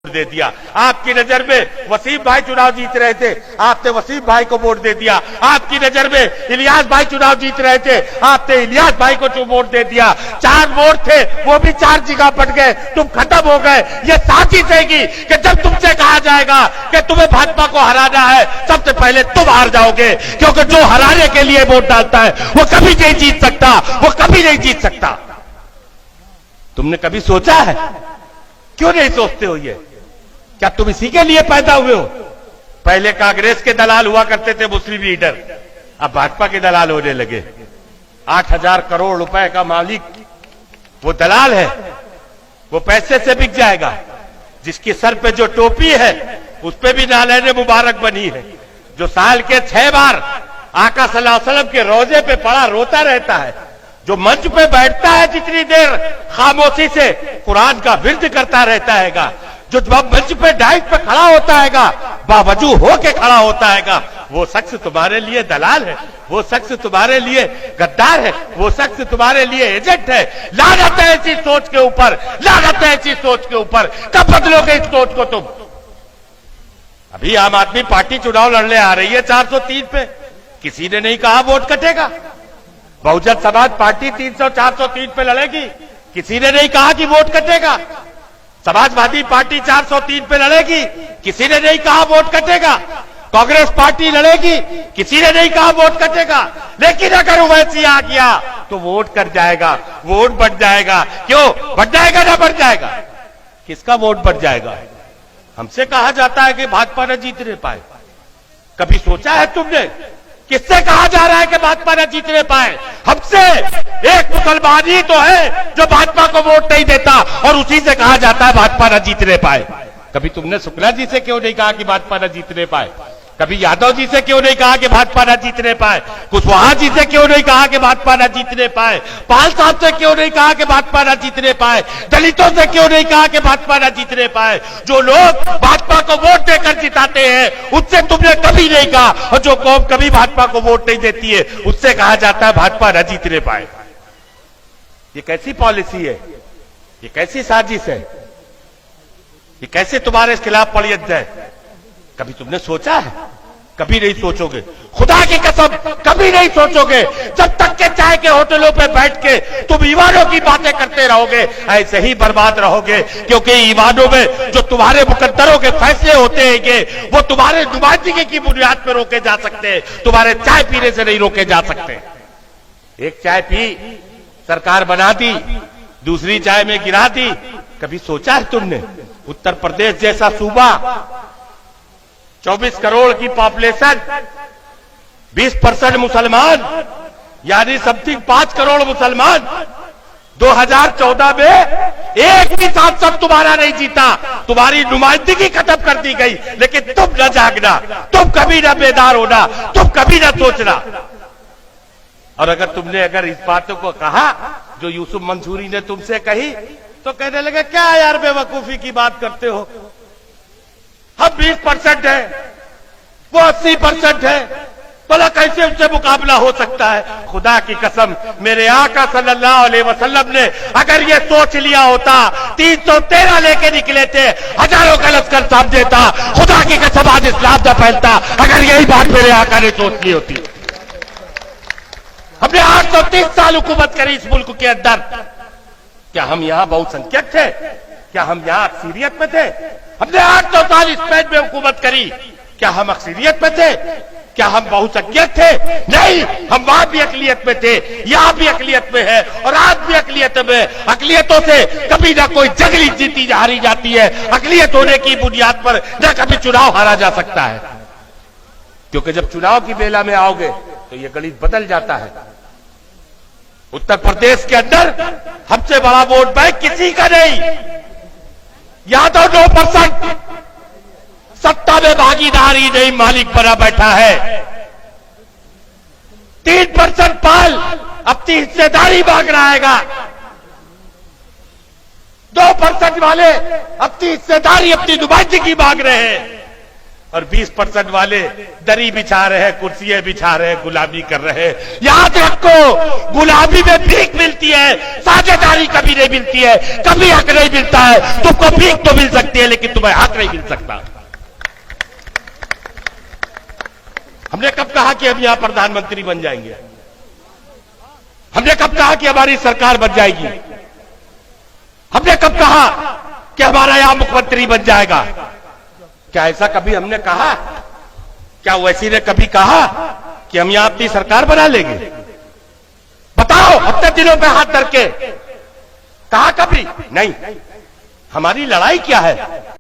दे दिया। आपकी नजर में वसीम भाई चुनाव जीत रहे थे, आपने वसीम भाई को वोट दे दिया। आपकी नजर में इलियास भाई चुनाव जीत रहे थे, आपने इलियास भाई को वोट दे दिया। 4 वोट थे, वो भी 4 जगह बढ़ गए, तुम खत्म हो गए। ये साजिश है कि जब तुमसे कहा जाएगा कि तुम्हें भाजपा को हराना है, सबसे पहले तुम हार जाओगे, क्योंकि जो हराने के लिए वोट डालता है वो कभी नहीं जीत सकता, वो कभी नहीं जीत सकता। तुमने कभी सोचा है? क्यों नहीं सोचते हो? ये क्या तुम इसी के लिए पैदा हुए हो? पहले कांग्रेस के दलाल हुआ करते थे मुस्लिम लीडर, अब भाजपा के दलाल होने लगे। 8,000 करोड़ रुपए का मालिक वो दलाल है, वो पैसे से बिक जाएगा। जिसकी सर पे जो टोपी है उस पे भी नालैने मुबारक बनी है, जो साल के 6 बार आका सल्लल्लाहु अलैहि वसल्लम के रोजे पे पड़ा रोता रहता है, जो मंच पे बैठता है जितनी देर खामोशी से कुरान का विर्द करता रहता हैगा, जो मंच पे डाइट पे खड़ा होता हैगा, बावजू होके खड़ा होता हैगा, वो शख्स तुम्हारे लिए दलाल है, वो शख्स तुम्हारे लिए गद्दार है, वो शख्स तुम्हारे लिए एजेंट है। लागत है ऐसी सोच के ऊपर, लागत है ऐसी सोच के ऊपर। कब बदलोगे इस सोच को तुम? अभी आम आदमी पार्टी चुनाव लड़ने आ रही है 403 पे, किसी ने नहीं कहा वोट कटेगा। बहुजन समाज पार्टी 300-403 पे लड़ेगी, किसी ने नहीं कहा कि वोट कटेगा। समाजवादी पार्टी 403 पे लड़ेगी, किसी ने नहीं कहा वोट कटेगा। कांग्रेस पार्टी लड़ेगी, किसी ने नहीं कहा वोट कटेगा। लेकिन अगर ओवैसी आ गया तो वोट कट जाएगा, वोट बढ़ जाएगा। क्यों बढ़ जाएगा? ना बढ़ जाएगा? किसका वोट बढ़ जाएगा? हमसे कहा जाता है कि भाजपा न जीतने पाए। कभी सोचा है तुमने? किससे कहा जा रहा है कि भाजपा न जीतने पाए? हमसे। एक मुसलमान ही तो है जो भाजपा को वोट नहीं देता, और उसी से कहा जाता है भाजपा न जीतने पाए। कभी तुमने शुक्ला जी से क्यों नहीं कहा कि भाजपा न जीतने पाए? कभी यादव जी से क्यों नहीं कहा कि भाजपा न जीतने पाए? कुशवाहा जी से क्यों नहीं कहा कि भाजपा न जीतने पाए? पाल साहब से क्यों नहीं कहा कि भाजपा न जीतने पाए? दलितों से क्यों नहीं कहा कि भाजपा न जीतने पाए? जो लोग भाजपा को वोट देकर जिताते हैं उससे तुमने कभी नहीं कहा, और जो कौम कभी भाजपा को वोट नहीं देती है उससे कहा जाता है भाजपा न जीतने पाए। ये कैसी पॉलिसी है? ये कैसी साजिश है? ये कैसे तुम्हारे खिलाफ पड़ियत है? कभी तुमने सोचा है? कभी नहीं सोचोगे, खुदा की कसम कभी नहीं सोचोगे। जब तक के चाय के होटलों पे बैठ के तुम ईमानों की बातें करते रहोगे, ऐसे ही बर्बाद रहोगे। क्योंकि ईमानों में जो तुम्हारे मुकद्दरों के फैसले होते हैं वो तुम्हारे नुमाइंदगी की बुनियाद पर रोके जा सकते हैं, तुम्हारे चाय पीने से नहीं रोके जा सकते। एक चाय पी, सरकार बना दी, दूसरी चाय में गिरा दी। कभी सोचा है तुमने? उत्तर प्रदेश जैसा सूबा, 24 करोड़ की पॉपुलेशन, 20% मुसलमान, यानी समथिंग 5 करोड़ मुसलमान। 2014 में एक भी सांसद तुम्हारा नहीं जीता, तुम्हारी नुमाइंदगी खत्म कर दी गई। लेकिन तुम न जागना, तुम कभी न बेदार होना, तुम कभी न सोचना। और अगर इस बातों को कहा जो यूसुफ मंसूरी ने तुमसे कही, तो कहने लगे क्या यार बेवकूफी की बात करते हो, हम 20% है, वो 80% है, भला कैसे उससे मुकाबला हो सकता है? खुदा की कसम, मेरे आका सल्लल्लाहु अलैहि वसल्लम ने अगर ये सोच लिया होता, 313 लेके निकले थे, हजारों का लश्कर सामने था, खुदा की कसम आज इस्लाम न फैलता अगर यही बात मेरे आका ने सोच ली होती। हमने 830 साल हुकूमत करी इस मुल्क के अंदर। क्या हम यहां बहुसंख्यक थे? क्या हम यहां अक्सरियत में थे? हमने 800 साल स्पेन में हुकूमत करी, क्या हम अक्सरियत में थे? क्या हम बहुसंख्यक थे? नहीं, हम वहां भी अकलियत में थे, यहां भी अकलियत में है, और आज भी अकलियत में। अकलियतों से कभी ना कोई जंग जीती हारी जाती है, अकलियत होने की बुनियाद पर न कभी चुनाव हारा जा सकता है। क्योंकि जब चुनाव की बेला में आओगे तो ये गणित बदल जाता है। उत्तर प्रदेश के अंदर हमसे बड़ा वोट बैंक किसी का नहीं। यादव 9%, सत्ता में भागीदारी नहीं, मालिक बना बैठा है। 3% पाल अपनी हिस्सेदारी मांग रहा है। 2% वाले अपनी हिस्सेदारी, अपनी नुमाइंदगी मांग रहे हैं। और 20% वाले दरी बिछा रहे हैं, कुर्सियां बिछा रहे हैं, गुलामी कर रहे हैं। याद रखो, गुलामी में भीख मिलती है, साझेदारी कभी नहीं मिलती है, कभी हक नहीं मिलता है। तुमको भीख तो मिल सकती है लेकिन तुम्हें हक नहीं मिल सकता। हमने कब कहा कि हम यहां प्रधानमंत्री बन जाएंगे? हमने कब कहा कि हमारी सरकार बन जाएगी? हमने कब कहा कि हमारा यहां मुख्यमंत्री बन जाएगा? क्या ऐसा कभी हमने कहा? क्या वैसी ने कभी कहा कि हम यहां अपनी सरकार बना लेंगे? बताओ, हफ्ते दिनों पे हाथ धर के कहा कभी? नहीं। हमारी लड़ाई क्या है?